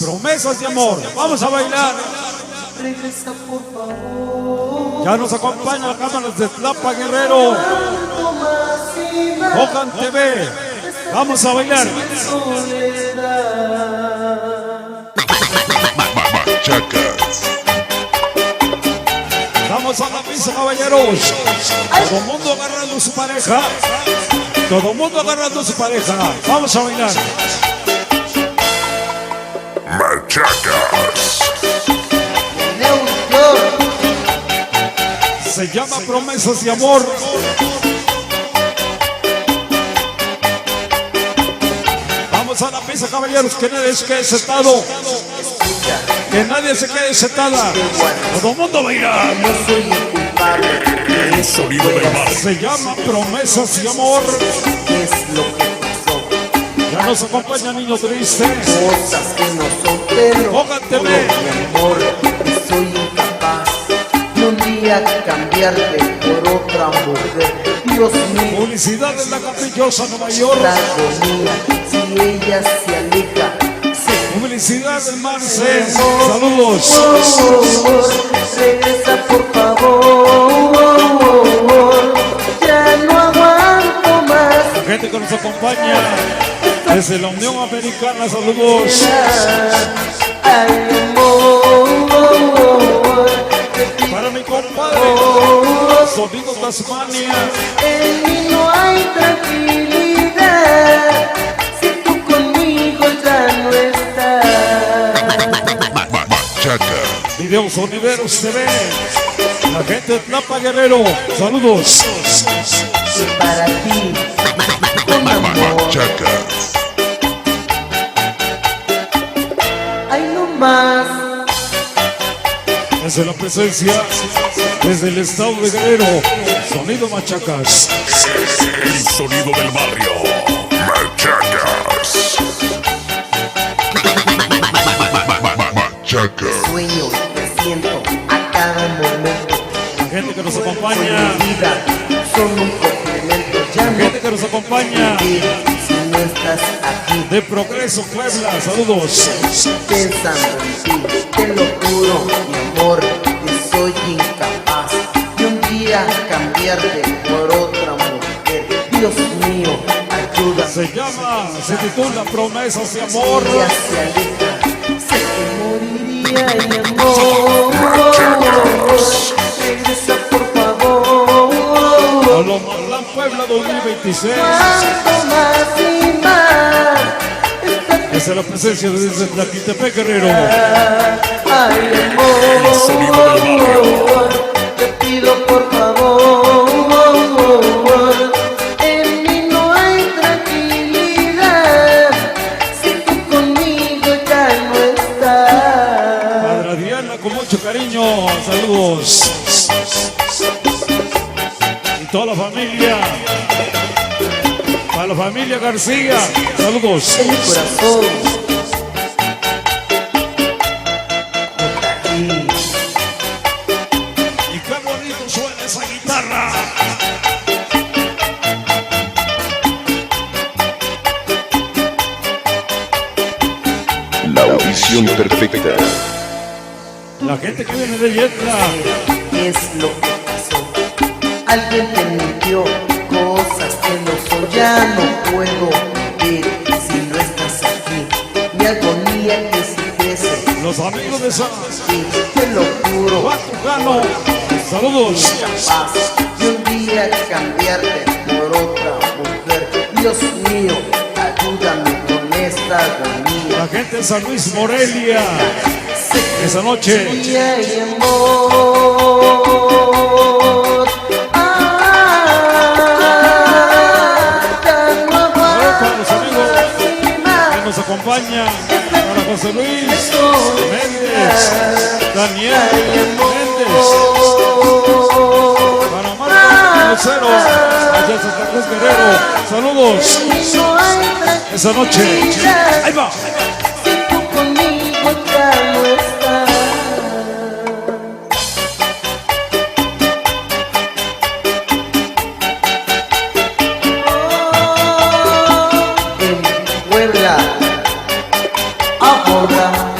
promesas de amor. Vamos a bailar. Regresa por favor. Ya nos acompaña la cámara de Tlapa Guerrero. Hogan TV. Vamos a bailar. Machacas. Vamos a la pista, caballeros. Todo el mundo agarrando su pareja. Todo el mundo agarrando su pareja. Vamos a bailar. Machacas. Se llama Promesas de Amor. Vamos a la pista, caballeros. Que nadie se quede sentado. Que nadie se quede sentada. Todo el mundo baila. No soy culpable. El sonido del mar. Se llama Promesas de Amor. ¿Qué es lo que pasó? Ya nos acompaña Niño Triste. Cosas que no son, pero Hogan TV. mi amor, soy incapaz de un día cambiarte por otra mujer. Dios mío, Publicidad en la Capillosa, Nueva York. la agonía, si ella se aleja, Publicidad del Marcel. Saludos. regresa por favor, ya no aguanto más. La gente que nos acompaña desde la Unión Americana. Saludos. Ay, amor, Para mi compadre Sonido Tasmania. en mí no hay tranquilidad si tú conmigo ya no estás. Machacas. Video Sonideros TV. La gente de Tlapa Guerrero. Saludos. Y para ti, con amor, Machacas. hay no más. Desde la presencia, desde el estado de Guerrero. Sonido Machacas. El sonido del barrio. Machacas. Machacas. Sueño que siento a cada momento. La gente que nos acompaña. Mi vida son un complemento. Ya La no gente que nos acompaña. vivir si no estás aquí. De Progreso, Puebla. Saludos. Pensando en ti, te lo juro, mi amor, que soy incapaz de un día cambiarte por otra mujer. Dios mío, ayuda. Se titula Promesas de Amor. Ella se aleja, sé que moriría y amor. Regresa por favor. Olomotlán, Puebla 2026. Cuanto más y más. Esa es la presencia desde Tlaquitepec, Guerrero. Ay, El sonido del barrio. amor, te pido por favor, en mí no hay tranquilidad, si tú conmigo ya no estás. Padre Adriana, con mucho cariño, saludos. Y toda la familia. Para la familia García, saludos. En mi corazón, está aquí. Y qué bonito suena esa guitarra. La audición perfecta. La gente que viene de Yetla. ¿Qué es lo que pasó? Alguien te mintió, cosas que no son, ya no puedo vivir si no estás aquí. Mi agonía que si crece, Los amigos de San y te lo juro, Juan Tujano, saludos. capaz de un día cambiarte por otra mujer. Dios mío, ayúdame con esta agonía. La gente de San Luis Morelia, esa noche. Y hay amor. Ya no Para los amigos aguanto más. que nos acompañan, para José Luis Méndez, Daniel Méndez, para Marco Lucero, allá en Santa Cruz Guerrero, saludos. No hay Esa noche, tranquilidad. ahí va. Si tú conmigo ya no estás. En Puebla, otra.